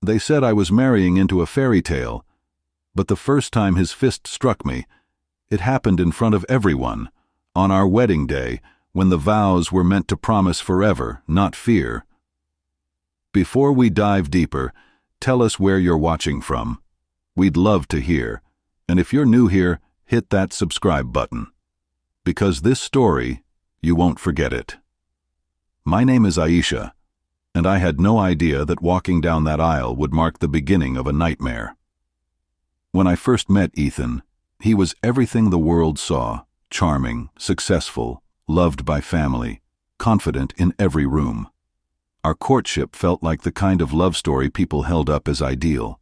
They said I was marrying into a fairy tale, but the first time his fist struck me, it happened in front of everyone, on our wedding day, when the vows were meant to promise forever, not fear. Before we dive deeper, tell us where you're watching from. We'd love to hear, and if you're new here, hit that subscribe button. Because this story, you won't forget it. My name is Aisha, and I had no idea that walking down that aisle would mark the beginning of a nightmare. When I first met Ethan, he was everything the world saw: charming, successful, loved by family, confident in every room. Our courtship felt like the kind of love story people held up as ideal.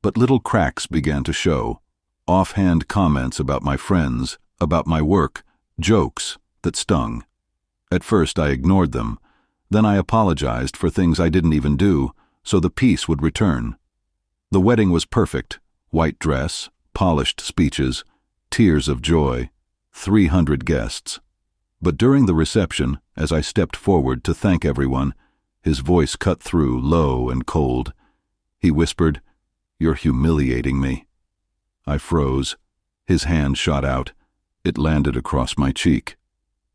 But little cracks began to show, offhand comments about my friends, about my work, jokes that stung. At first I ignored them, then I apologized for things I didn't even do, so the peace would return. The wedding was perfect: white dress, polished speeches, tears of joy, 300 guests. But during the reception, as I stepped forward to thank everyone, his voice cut through, low and cold. He whispered, "You're humiliating me." I froze. His hand shot out. It landed across my cheek.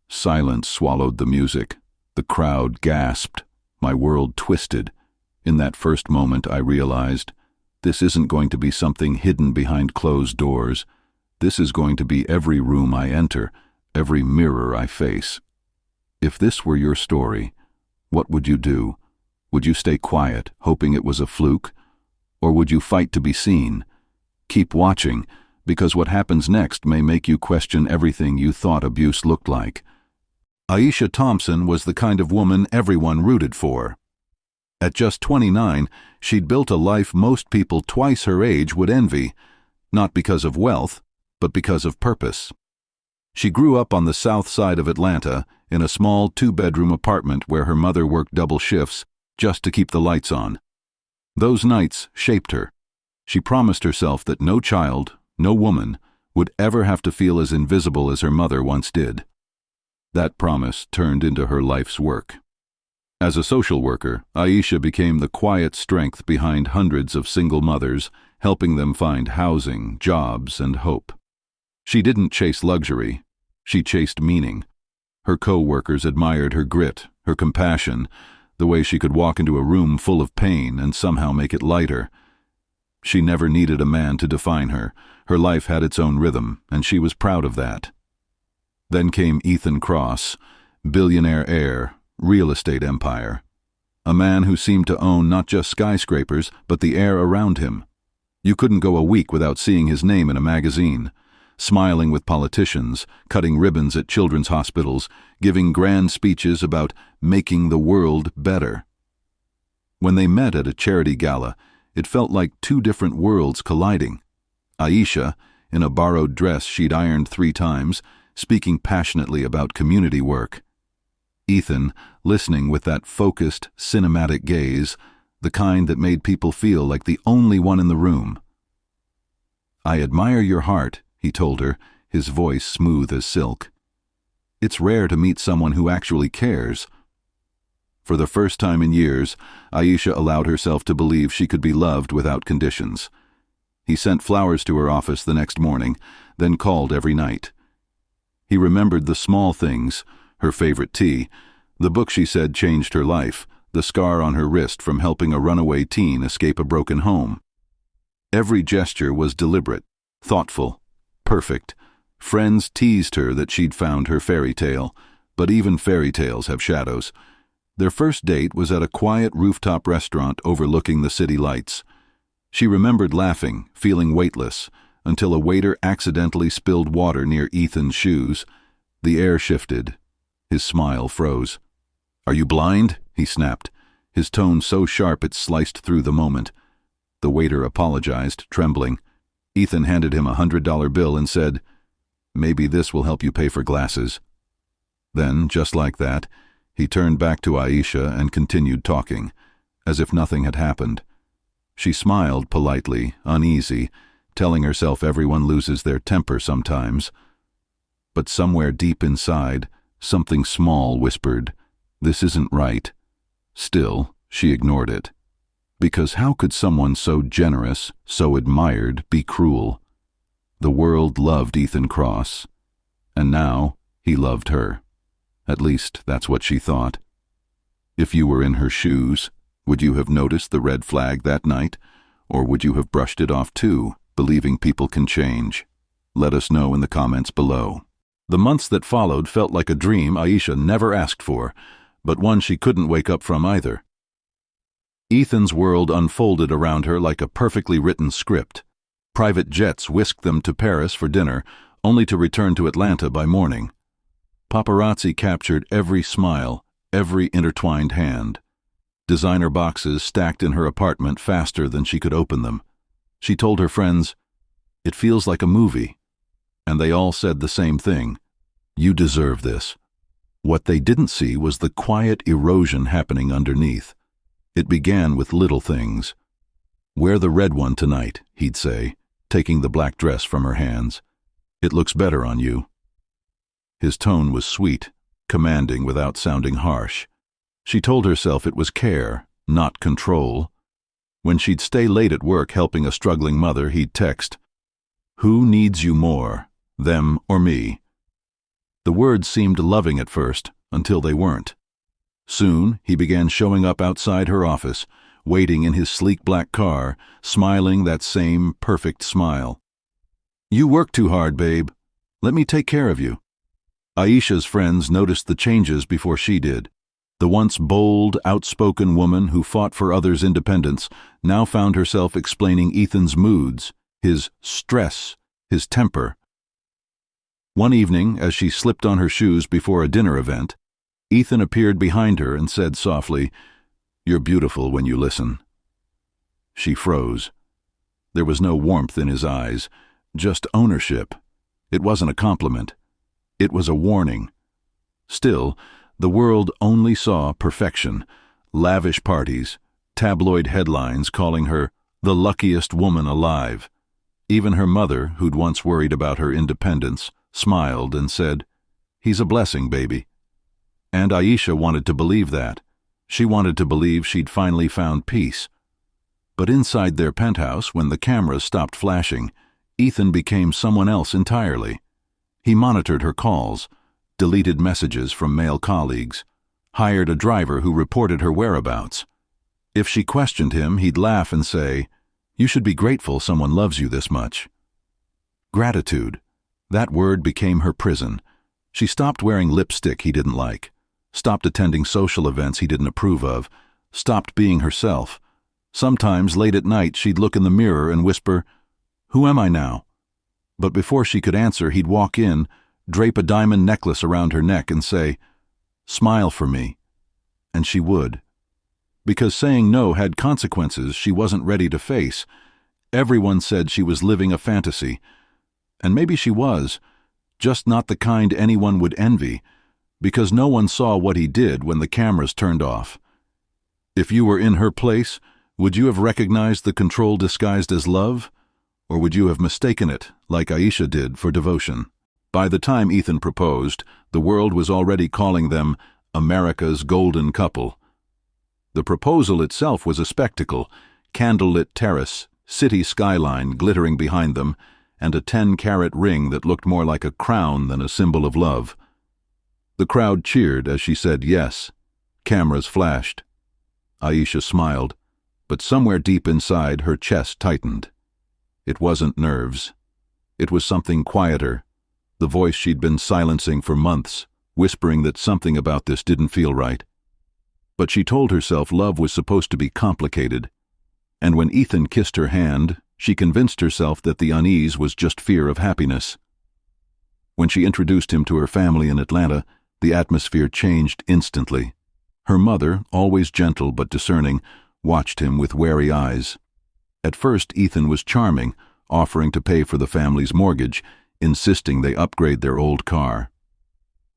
Silence swallowed the music. The crowd gasped. My world twisted. In that first moment I realized, this isn't going to be something hidden behind closed doors. This is going to be every room I enter, every mirror I face. If this were your story, what would you do? Would you stay quiet, hoping it was a fluke? Or would you fight to be seen? Keep watching, because what happens next may make you question everything you thought abuse looked like. Aisha Thompson was the kind of woman everyone rooted for. At just 29, she'd built a life most people twice her age would envy, not because of wealth, but because of purpose. She grew up on the south side of Atlanta in a small 2-bedroom apartment where her mother worked double shifts just to keep the lights on. Those nights shaped her. She promised herself that no child, no woman, would ever have to feel as invisible as her mother once did. That promise turned into her life's work. As a social worker, Aisha became the quiet strength behind hundreds of single mothers, helping them find housing, jobs, and hope. She didn't chase luxury. She chased meaning. Her co-workers admired her grit, her compassion, the way she could walk into a room full of pain and somehow make it lighter. She never needed a man to define her. Her life had its own rhythm, and she was proud of that. Then came Ethan Cross, billionaire heir, real estate empire. A man who seemed to own not just skyscrapers, but the air around him. You couldn't go a week without seeing his name in a magazine. Smiling with politicians, cutting ribbons at children's hospitals, giving grand speeches about making the world better. When they met at a charity gala, it felt like two different worlds colliding. Aisha, in a borrowed dress she'd ironed 3 times, speaking passionately about community work. Ethan, listening with that focused, cinematic gaze, the kind that made people feel like the only one in the room. "I admire your heart," he told her, his voice smooth as silk. "It's rare to meet someone who actually cares." For the first time in years, Aisha allowed herself to believe she could be loved without conditions. He sent flowers to her office the next morning, then called every night. He remembered the small things, her favorite tea, the book she said changed her life, the scar on her wrist from helping a runaway teen escape a broken home. Every gesture was deliberate, thoughtful, perfect. Friends teased her that she'd found her fairy tale, but even fairy tales have shadows. Their first date was at a quiet rooftop restaurant overlooking the city lights. She remembered laughing, feeling weightless, until a waiter accidentally spilled water near Ethan's shoes. The air shifted. His smile froze. "Are you blind?" he snapped, his tone so sharp it sliced through the moment. The waiter apologized, trembling. Ethan handed him a $100 bill and said, "Maybe this will help you pay for glasses." Then, just like that, he turned back to Aisha and continued talking, as if nothing had happened. She smiled politely, uneasy, telling herself everyone loses their temper sometimes. But somewhere deep inside, something small whispered, "This isn't right." Still, she ignored it. Because how could someone so generous, so admired, be cruel? The world loved Ethan Cross, and now he loved her. At least, that's what she thought. If you were in her shoes, would you have noticed the red flag that night, or would you have brushed it off too, believing people can change? Let us know in the comments below. The months that followed felt like a dream Aisha never asked for, but one she couldn't wake up from either. Ethan's world unfolded around her like a perfectly written script. Private jets whisked them to Paris for dinner, only to return to Atlanta by morning. Paparazzi captured every smile, every intertwined hand. Designer boxes stacked in her apartment faster than she could open them. She told her friends, "It feels like a movie." And they all said the same thing. "You deserve this." What they didn't see was the quiet erosion happening underneath. It began with little things. "Wear the red one tonight," he'd say, taking the black dress from her hands. "It looks better on you." His tone was sweet, commanding without sounding harsh. She told herself it was care, not control. When she'd stay late at work helping a struggling mother, he'd text, "Who needs you more, them or me?" The words seemed loving at first, until they weren't. Soon, he began showing up outside her office, waiting in his sleek black car, smiling that same perfect smile. "You work too hard, babe. Let me take care of you." Aisha's friends noticed the changes before she did. The once bold, outspoken woman who fought for others' independence now found herself explaining Ethan's moods, his stress, his temper. One evening, as she slipped on her shoes before a dinner event, Ethan appeared behind her and said softly, "You're beautiful when you listen." She froze. There was no warmth in his eyes, just ownership. It wasn't a compliment. It was a warning. Still, the world only saw perfection, lavish parties, tabloid headlines calling her the luckiest woman alive. Even her mother, who'd once worried about her independence, smiled and said, "He's a blessing, baby." And Aisha wanted to believe that. She wanted to believe she'd finally found peace. But inside their penthouse, when the cameras stopped flashing, Ethan became someone else entirely. He monitored her calls, deleted messages from male colleagues, hired a driver who reported her whereabouts. If she questioned him, he'd laugh and say, "You should be grateful someone loves you this much." Gratitude. That word became her prison. She stopped wearing lipstick he didn't like, stopped attending social events he didn't approve of, stopped being herself. Sometimes, late at night, she'd look in the mirror and whisper, "Who am I now?" But before she could answer, he'd walk in, drape a diamond necklace around her neck and say, "Smile for me." And she would. Because saying no had consequences she wasn't ready to face. Everyone said she was living a fantasy. And maybe she was, just not the kind anyone would envy, because no one saw what he did when the cameras turned off. If you were in her place, would you have recognized the control disguised as love? Or would you have mistaken it, like Aisha did, for devotion? By the time Ethan proposed, the world was already calling them America's golden couple. The proposal itself was a spectacle, candlelit terrace, city skyline glittering behind them, and a 10-carat ring that looked more like a crown than a symbol of love. The crowd cheered as she said yes. Cameras flashed. Aisha smiled, but somewhere deep inside her chest tightened. It wasn't nerves. It was something quieter, the voice she'd been silencing for months, whispering that something about this didn't feel right. But she told herself love was supposed to be complicated, and when Ethan kissed her hand, she convinced herself that the unease was just fear of happiness. When she introduced him to her family in Atlanta, the atmosphere changed instantly. Her mother, always gentle but discerning, watched him with wary eyes. At first, Ethan was charming, offering to pay for the family's mortgage, insisting they upgrade their old car.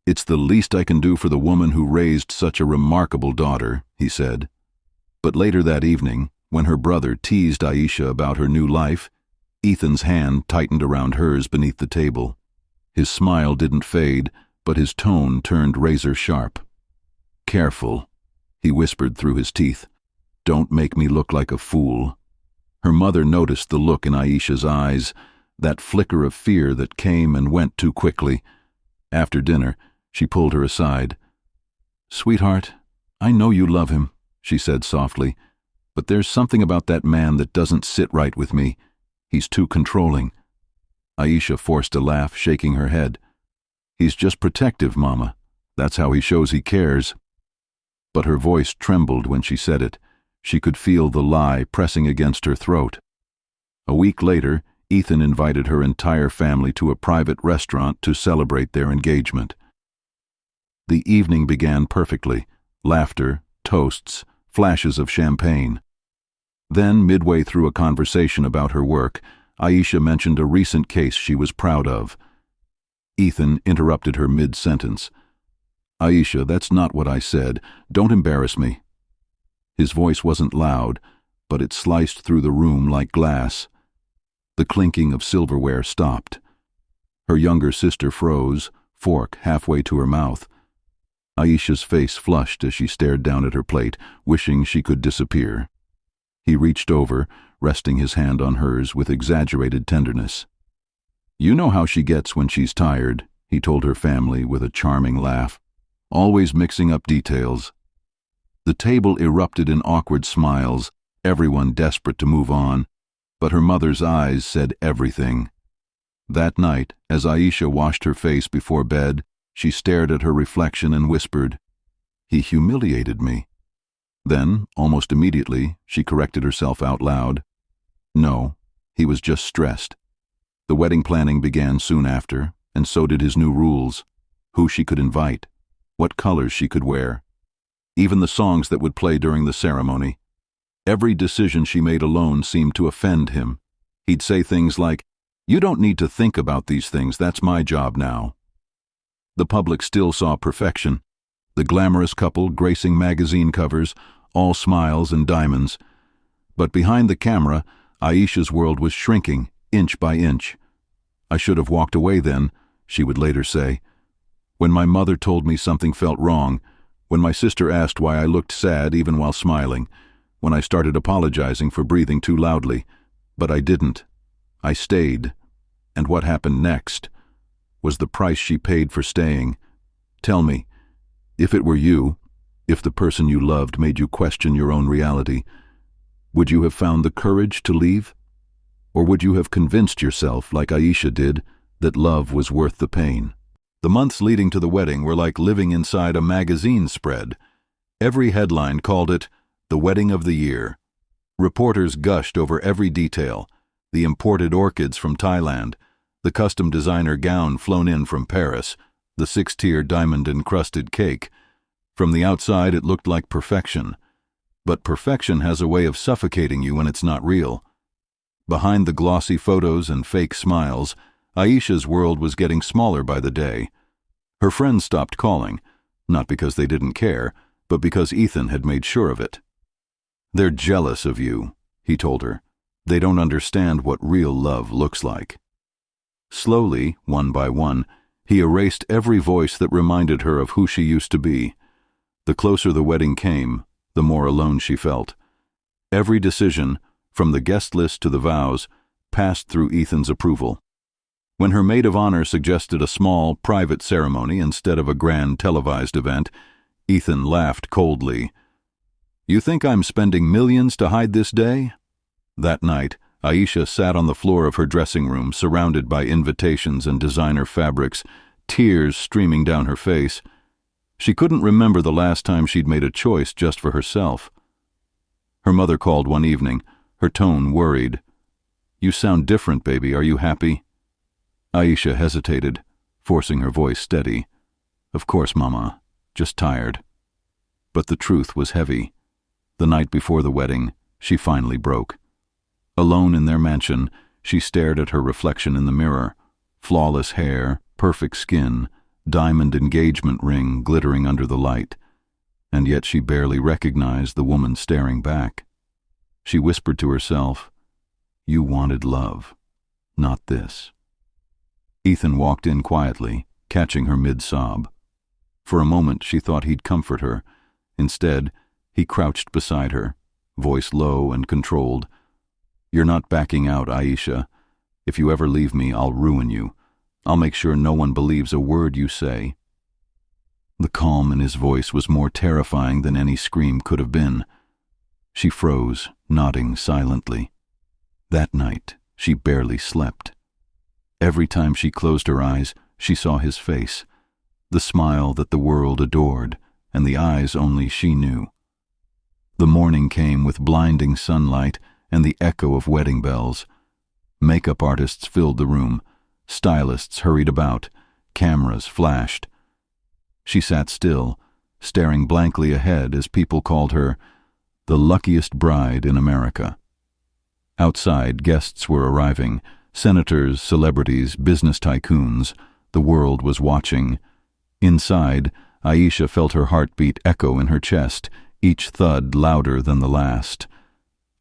"It's the least I can do for the woman who raised such a remarkable daughter," he said. But later that evening, when her brother teased Aisha about her new life, Ethan's hand tightened around hers beneath the table. His smile didn't fade, but his tone turned razor sharp. "Careful," he whispered through his teeth. Don't make me look like a fool. Her mother noticed the look in Aisha's eyes, that flicker of fear that came and went too quickly. After dinner, she pulled her aside. "Sweetheart, I know you love him," she said softly, "but there's something about that man that doesn't sit right with me. He's too controlling." Aisha forced a laugh, shaking her head. "He's just protective, Mama. That's how he shows he cares." But her voice trembled when she said it. She could feel the lie pressing against her throat. A week later, Ethan invited her entire family to a private restaurant to celebrate their engagement. The evening began perfectly. Laughter, toasts, flashes of champagne. Then, midway through a conversation about her work, Aisha mentioned a recent case she was proud of. Ethan interrupted her mid-sentence. "Aisha, that's not what I said. Don't embarrass me." His voice wasn't loud, but it sliced through the room like glass. The clinking of silverware stopped. Her younger sister froze, fork halfway to her mouth. Aisha's face flushed as she stared down at her plate, wishing she could disappear. He reached over, resting his hand on hers with exaggerated tenderness. "You know how she gets when she's tired," he told her family with a charming laugh, "always mixing up details." The table erupted in awkward smiles, everyone desperate to move on, but her mother's eyes said everything. That night, as Aisha washed her face before bed, she stared at her reflection and whispered, "He humiliated me." Then, almost immediately, she corrected herself out loud. No, he was just stressed. The wedding planning began soon after, and so did his new rules. Who she could invite, what colors she could wear, even the songs that would play during the ceremony. Every decision she made alone seemed to offend him. He'd say things like, "You don't need to think about these things, that's my job now." The public still saw perfection. The glamorous couple gracing magazine covers, all smiles and diamonds. But behind the camera, Aisha's world was shrinking, inch by inch. "I should have walked away then," she would later say. "When my mother told me something felt wrong, when my sister asked why I looked sad even while smiling, when I started apologizing for breathing too loudly. But I didn't. I stayed. And what happened next was the price she paid for staying. Tell me, if it were you, if the person you loved made you question your own reality, would you have found the courage to leave? Or would you have convinced yourself, like Aisha did, that love was worth the pain?" The months leading to the wedding were like living inside a magazine spread. Every headline called it the wedding of the year. Reporters gushed over every detail: the imported orchids from Thailand, the custom designer gown flown in from Paris, the 6-tier diamond-encrusted cake. From the outside it looked like perfection. But perfection has a way of suffocating you when it's not real. Behind the glossy photos and fake smiles, Aisha's world was getting smaller by the day. Her friends stopped calling, not because they didn't care, but because Ethan had made sure of it. "They're jealous of you," he told her. "They don't understand what real love looks like." Slowly, one by one, he erased every voice that reminded her of who she used to be. The closer the wedding came, the more alone she felt. Every decision, from the guest list to the vows, passed through Ethan's approval. When her maid of honor suggested a small, private ceremony instead of a grand televised event, Ethan laughed coldly. "You think I'm spending millions to hide this day?" That night, Aisha sat on the floor of her dressing room, surrounded by invitations and designer fabrics, tears streaming down her face. She couldn't remember the last time she'd made a choice just for herself. Her mother called one evening, her tone worried. "You sound different, baby. Are you happy?" Aisha hesitated, forcing her voice steady. "Of course, Mama. Just tired." But the truth was heavy. The night before the wedding, she finally broke. Alone in their mansion, she stared at her reflection in the mirror. Flawless hair, perfect skin, diamond engagement ring glittering under the light. And yet she barely recognized the woman staring back. She whispered to herself, "You wanted love, not this." Ethan walked in quietly, catching her mid-sob. For a moment she thought he'd comfort her. Instead, he crouched beside her, voice low and controlled. "You're not backing out, Aisha. If you ever leave me, I'll ruin you. I'll make sure no one believes a word you say." The calm in his voice was more terrifying than any scream could have been. She froze, nodding silently. That night, she barely slept. Every time she closed her eyes, she saw his face, the smile that the world adored, and the eyes only she knew. The morning came with blinding sunlight and the echo of wedding bells. Makeup artists filled the room, stylists hurried about, cameras flashed. She sat still, staring blankly ahead as people called her the luckiest bride in America. Outside, guests were arriving, senators, celebrities, business tycoons. The world was watching. Inside, Aisha felt her heartbeat echo in her chest, each thud louder than the last.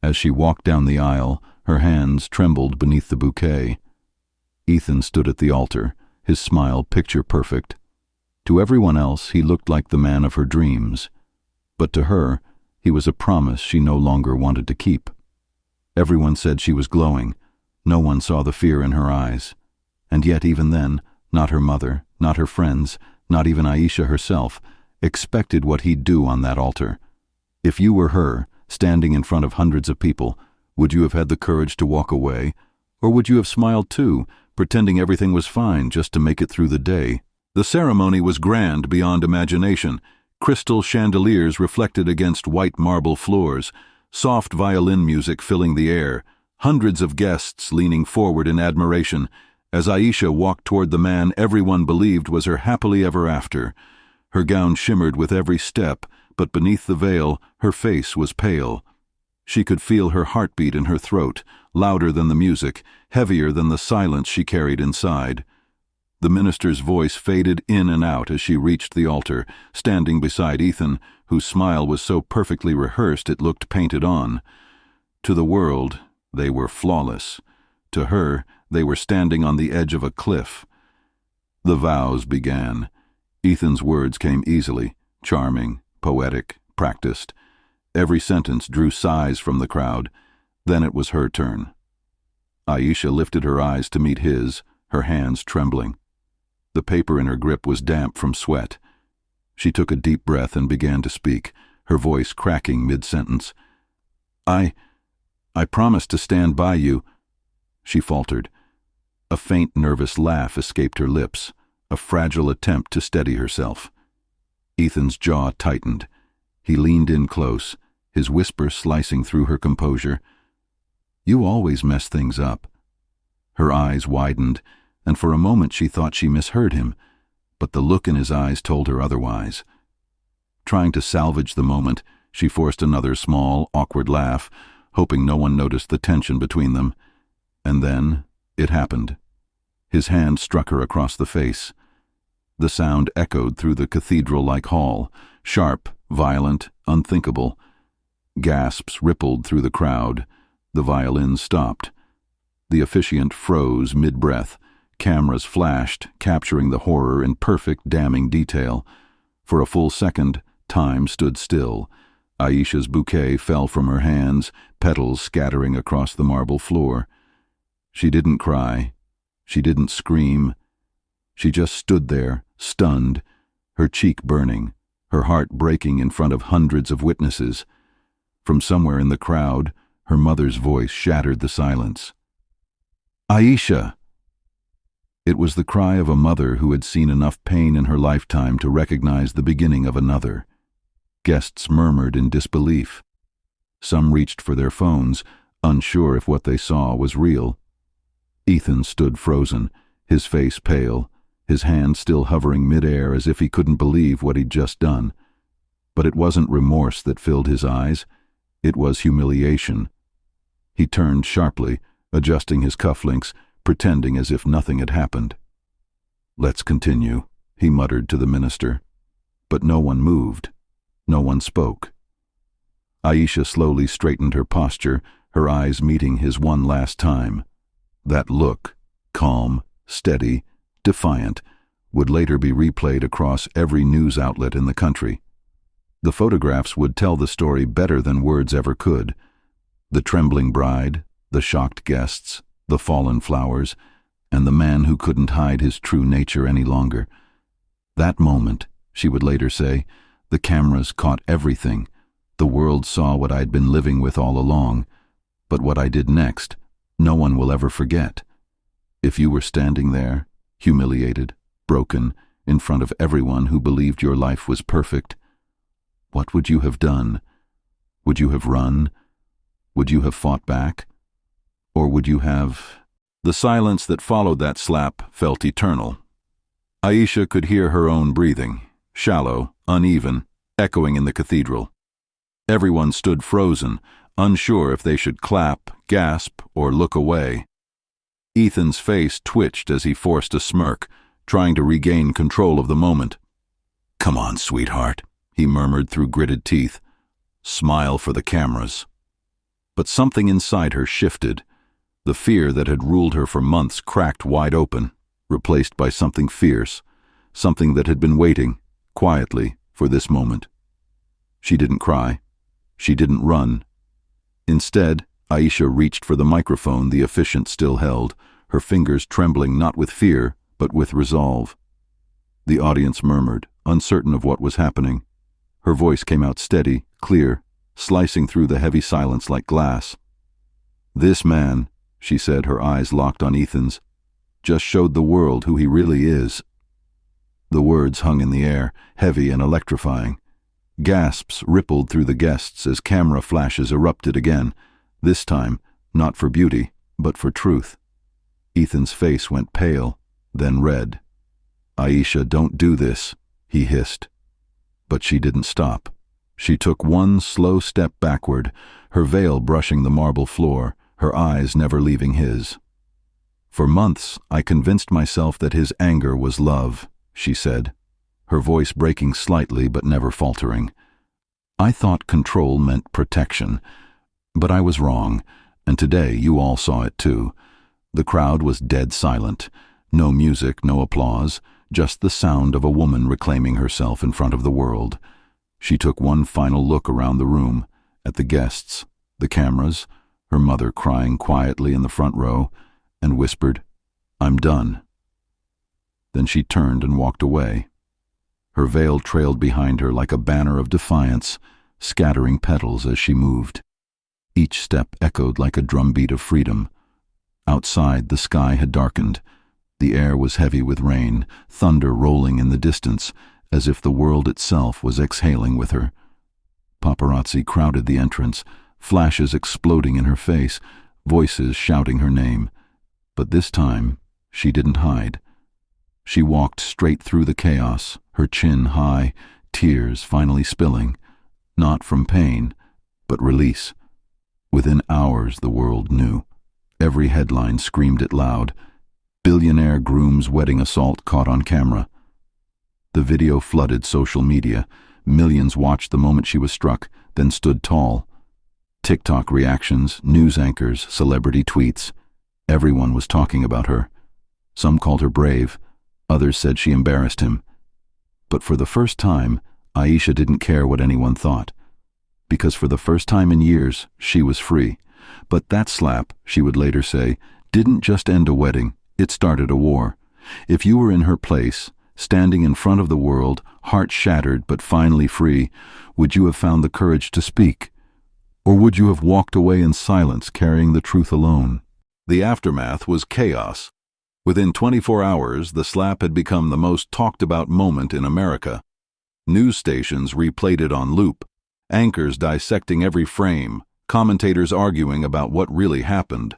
As she walked down the aisle, her hands trembled beneath the bouquet. Ethan stood at the altar, his smile picture-perfect. To everyone else, he looked like the man of her dreams. But to her, he was a promise she no longer wanted to keep. Everyone said she was glowing. No one saw the fear in her eyes. And yet even then, not her mother, not her friends, not even Aisha herself, expected what he'd do on that altar. If you were her, standing in front of hundreds of people, would you have had the courage to walk away? Or would you have smiled too, pretending everything was fine just to make it through the day? The ceremony was grand beyond imagination. Crystal chandeliers reflected against white marble floors, soft violin music filling the air, hundreds of guests leaning forward in admiration as Aisha walked toward the man everyone believed was her happily ever after. Her gown shimmered with every step, but beneath the veil, her face was pale. She could feel her heartbeat in her throat, louder than the music, heavier than the silence she carried inside. The minister's voice faded in and out as she reached the altar, standing beside Ethan, whose smile was so perfectly rehearsed it looked painted on. To the world, they were flawless. To her, they were standing on the edge of a cliff. The vows began. Ethan's words came easily, charming, poetic, practiced. Every sentence drew sighs from the crowd. Then it was her turn. Aisha lifted her eyes to meet his, her hands trembling. The paper in her grip was damp from sweat. She took a deep breath and began to speak, her voice cracking mid-sentence. I promised to stand by you," she faltered. A faint, nervous laugh escaped her lips, a fragile attempt to steady herself. Ethan's jaw tightened. He leaned in close, his whisper slicing through her composure. "You always mess things up." Her eyes widened, and for a moment she thought she misheard him, but the look in his eyes told her otherwise. Trying to salvage the moment, she forced another small, awkward laugh, hoping no one noticed the tension between them. And then it happened. His hand struck her across the face. The sound echoed through the cathedral-like hall, sharp, violent, unthinkable. Gasps rippled through the crowd. The violin stopped. The officiant froze mid-breath. Cameras flashed, capturing the horror in perfect, damning detail. For a full second, time stood still. Aisha's bouquet fell from her hands, petals scattering across the marble floor. She didn't cry. She didn't scream. She just stood there, stunned, her cheek burning, her heart breaking in front of hundreds of witnesses. From somewhere in the crowd, her mother's voice shattered the silence. "Aisha!" It was the cry of a mother who had seen enough pain in her lifetime to recognize the beginning of another. Guests murmured in disbelief. Some reached for their phones, unsure if what they saw was real. Ethan stood frozen, his face pale, his hand still hovering mid-air as if he couldn't believe what he'd just done. But it wasn't remorse that filled his eyes. It was humiliation. He turned sharply, adjusting his cufflinks, pretending as if nothing had happened. "Let's continue," he muttered to the minister. But no one moved. No one spoke. Aisha slowly straightened her posture, her eyes meeting his one last time. That look, calm, steady, defiant, would later be replayed across every news outlet in the country. The photographs would tell the story better than words ever could. The trembling bride, the shocked guests, the fallen flowers, and the man who couldn't hide his true nature any longer. That moment, she would later say, the cameras caught everything. The world saw what I'd been living with all along. But what I did next, no one will ever forget. If you were standing there, humiliated, broken, in front of everyone who believed your life was perfect, what would you have done? Would you have run? Would you have fought back? Or would you have... The silence that followed that slap felt eternal. Aisha could hear her own breathing, shallow, uneven, echoing in the cathedral. Everyone stood frozen, unsure if they should clap, gasp, or look away. Ethan's face twitched as he forced a smirk, trying to regain control of the moment. "Come on, sweetheart," he murmured through gritted teeth. "Smile for the cameras." But something inside her shifted. The fear that had ruled her for months cracked wide open, replaced by something fierce, something that had been waiting, quietly, for this moment. She didn't cry. She didn't run. Instead, Aisha reached for the microphone the officiant still held, her fingers trembling not with fear, but with resolve. The audience murmured, uncertain of what was happening. Her voice came out steady, clear, slicing through the heavy silence like glass. "This man," she said, her eyes locked on Ethan's, "just showed the world who he really is." The words hung in the air, heavy and electrifying. Gasps rippled through the guests as camera flashes erupted again, this time not for beauty, but for truth. Ethan's face went pale, then red. "Aisha, don't do this," he hissed. But she didn't stop. She took one slow step backward, her veil brushing the marble floor, her eyes never leaving his. "For months, I convinced myself that his anger was love," she said, her voice breaking slightly but never faltering. "I thought control meant protection. But I was wrong, and today you all saw it too. The crowd was dead silent. No music, no applause, just the sound of a woman reclaiming herself in front of the world." She took one final look around the room, at the guests, the cameras, her mother crying quietly in the front row, and whispered, "I'm done." Then she turned and walked away. Her veil trailed behind her like a banner of defiance, scattering petals as she moved. Each step echoed like a drumbeat of freedom. Outside, the sky had darkened. The air was heavy with rain, thunder rolling in the distance, as if the world itself was exhaling with her. Paparazzi crowded the entrance, flashes exploding in her face, voices shouting her name. But this time, she didn't hide. She walked straight through the chaos, her chin high, tears finally spilling, not from pain, but release. Within hours, the world knew. Every headline screamed it loud. Billionaire groom's wedding assault caught on camera. The video flooded social media. Millions watched the moment she was struck, then stood tall. TikTok reactions, news anchors, celebrity tweets. Everyone was talking about her. Some called her brave. Others said she embarrassed him. But for the first time, Aisha didn't care what anyone thought. Because for the first time in years, she was free. But that slap, she would later say, didn't just end a wedding, it started a war. If you were in her place, standing in front of the world, heart shattered but finally free, would you have found the courage to speak? Or would you have walked away in silence, carrying the truth alone? The aftermath was chaos. Within 24 hours, the slap had become the most talked-about moment in America. News stations replayed it on loop, anchors dissecting every frame, commentators arguing about what really happened.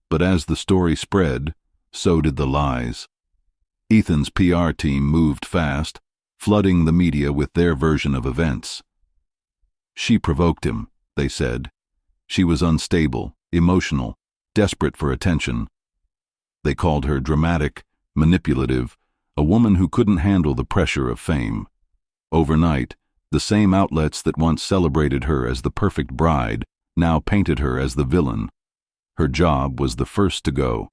But as the story spread, so did the lies. Ethan's PR team moved fast, flooding the media with their version of events. She provoked him, they said. She was unstable, emotional, desperate for attention. They called her dramatic, manipulative, a woman who couldn't handle the pressure of fame. Overnight, the same outlets that once celebrated her as the perfect bride now painted her as the villain. Her job was the first to go.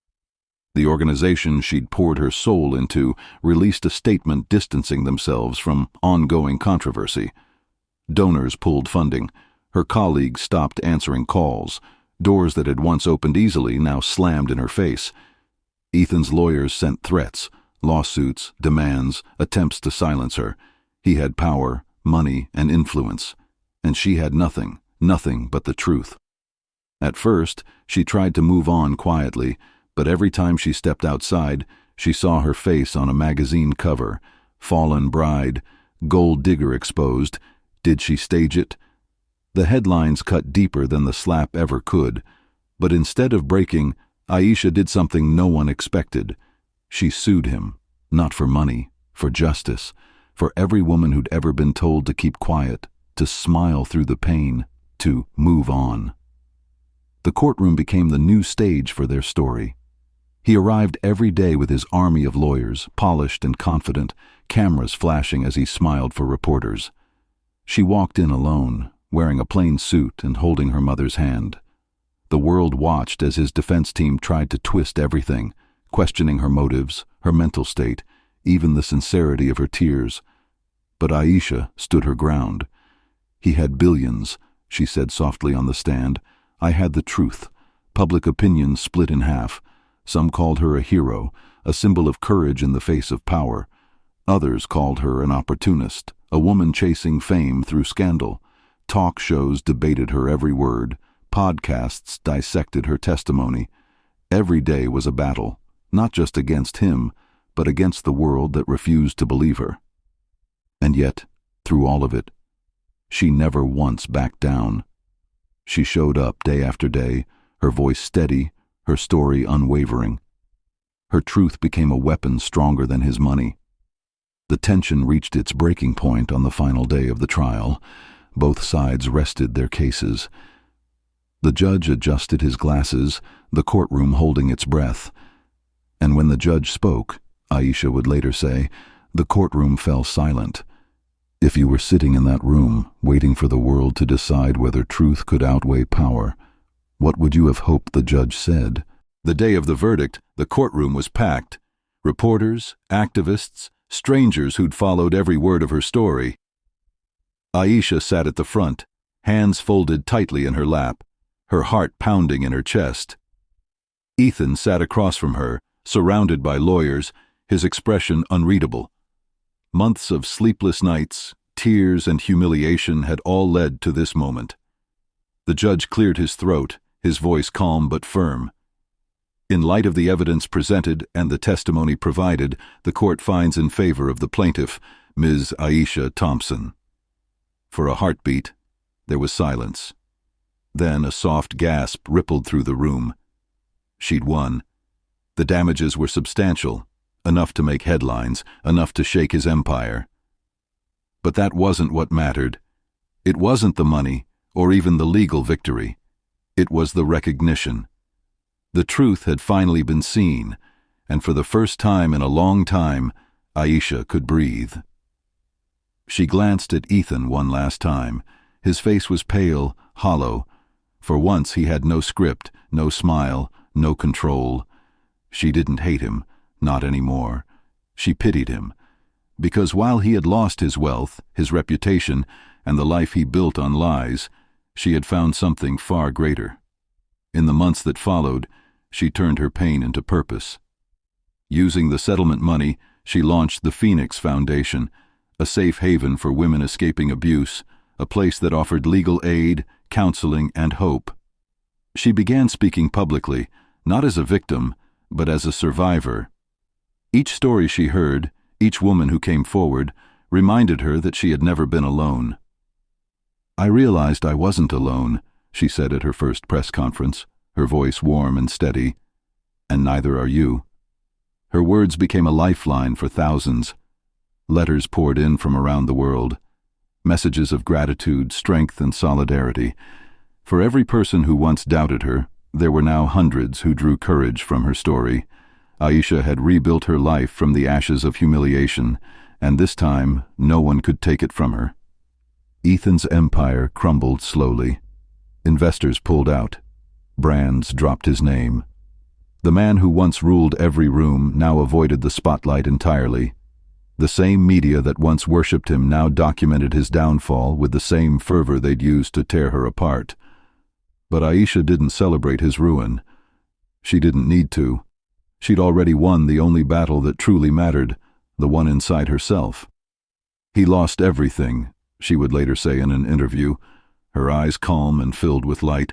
The organization she'd poured her soul into released a statement distancing themselves from ongoing controversy. Donors pulled funding. Her colleagues stopped answering calls. Doors that had once opened easily now slammed in her face. Ethan's lawyers sent threats, lawsuits, demands, attempts to silence her. He had power, money, and influence, and she had nothing but the truth. At first, she tried to move on quietly, but every time she stepped outside, she saw her face on a magazine cover. Fallen bride, gold digger exposed. Did she stage it? The headlines cut deeper than the slap ever could, but instead of breaking, Aisha did something no one expected. She sued him, not for money, for justice, for every woman who'd ever been told to keep quiet, to smile through the pain, to move on. The courtroom became the new stage for their story. He arrived every day with his army of lawyers, polished and confident, cameras flashing as he smiled for reporters. She walked in alone, wearing a plain suit and holding her mother's hand. The world watched as his defense team tried to twist everything, questioning her motives, her mental state, even the sincerity of her tears. But Aisha stood her ground. He had billions, she said softly on the stand. I had the truth. Public opinion split in half. Some called her a hero, a symbol of courage in the face of power. Others called her an opportunist, a woman chasing fame through scandal. Talk shows debated her every word. Podcasts dissected her testimony. Every day was a battle, not just against him, but against the world that refused to believe her. And yet, through all of it, she never once backed down. She showed up day after day, her voice steady, her story unwavering. Her truth became a weapon stronger than his money. The tension reached its breaking point on the final day of the trial. Both sides rested their cases. The judge adjusted his glasses, the courtroom holding its breath. And when the judge spoke, Aisha would later say, the courtroom fell silent. If you were sitting in that room, waiting for the world to decide whether truth could outweigh power, what would you have hoped the judge said? The day of the verdict, the courtroom was packed. Reporters, activists, strangers who'd followed every word of her story. Aisha sat at the front, hands folded tightly in her lap, her heart pounding in her chest. Ethan sat across from her, surrounded by lawyers, his expression unreadable. Months of sleepless nights, tears, and humiliation had all led to this moment. The judge cleared his throat, his voice calm but firm. In light of the evidence presented and the testimony provided, the court finds in favor of the plaintiff, Ms. Aisha Thompson. For a heartbeat, there was silence. Then a soft gasp rippled through the room. She'd won. The damages were substantial, enough to make headlines, enough to shake his empire. But that wasn't what mattered. It wasn't the money, or even the legal victory. It was the recognition. The truth had finally been seen, and for the first time in a long time, Aisha could breathe. She glanced at Ethan one last time. His face was pale, hollow. For once he had no script, no smile, no control. She didn't hate him, not anymore. She pitied him. Because while he had lost his wealth, his reputation, and the life he built on lies, she had found something far greater. In the months that followed, she turned her pain into purpose. Using the settlement money, she launched the Phoenix Foundation, a safe haven for women escaping abuse, a place that offered legal aid, counseling, and hope. She began speaking publicly, not as a victim, but as a survivor. Each story she heard, each woman who came forward, reminded her that she had never been alone. I realized I wasn't alone, she said at her first press conference, her voice warm and steady. And neither are you. Her words became a lifeline for thousands. Letters poured in from around the world. Messages of gratitude, strength, and solidarity. For every person who once doubted her, there were now hundreds who drew courage from her story. Aisha had rebuilt her life from the ashes of humiliation, and this time no one could take it from her. Ethan's empire crumbled slowly. Investors pulled out. Brands dropped his name. The man who once ruled every room now avoided the spotlight entirely. The same media that once worshipped him now documented his downfall with the same fervor they'd used to tear her apart. But Aisha didn't celebrate his ruin. She didn't need to. She'd already won the only battle that truly mattered, the one inside herself. He lost everything, she would later say in an interview, her eyes calm and filled with light.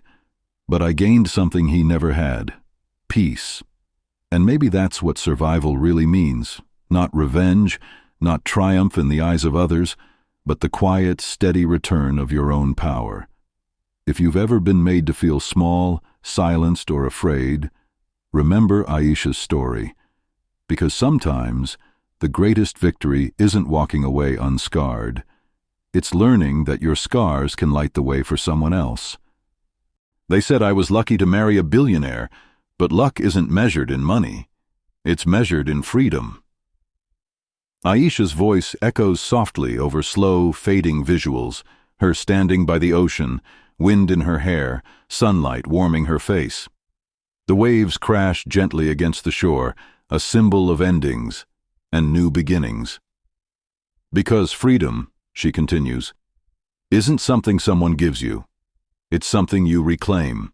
But I gained something he never had: peace. And maybe that's what survival really means. Not revenge, not triumph in the eyes of others, but the quiet, steady return of your own power. If you've ever been made to feel small, silenced, or afraid, remember Aisha's story. Because sometimes the greatest victory isn't walking away unscarred. It's learning that your scars can light the way for someone else. They said I was lucky to marry a billionaire, but luck isn't measured in money. It's measured in freedom. Aisha's voice echoes softly over slow, fading visuals, her standing by the ocean, wind in her hair, sunlight warming her face. The waves crash gently against the shore, a symbol of endings and new beginnings. Because freedom, she continues, isn't something someone gives you. It's something you reclaim,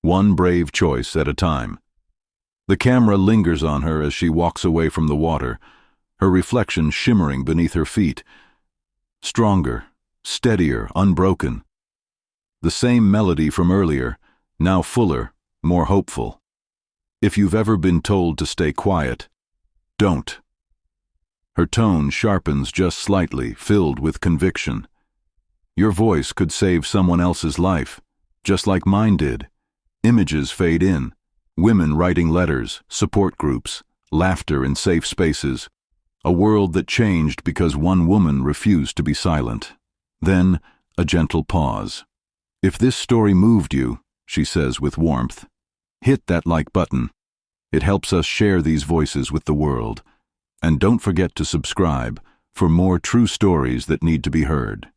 one brave choice at a time. The camera lingers on her as she walks away from the water, her reflection shimmering beneath her feet. Stronger, steadier, unbroken. The same melody from earlier, now fuller, more hopeful. If you've ever been told to stay quiet, don't. Her tone sharpens just slightly, filled with conviction. Your voice could save someone else's life, just like mine did. Images fade in, women writing letters, support groups, laughter in safe spaces. A world that changed because one woman refused to be silent. Then, a gentle pause. If this story moved you, she says with warmth, hit that like button. It helps us share these voices with the world. And don't forget to subscribe for more true stories that need to be heard.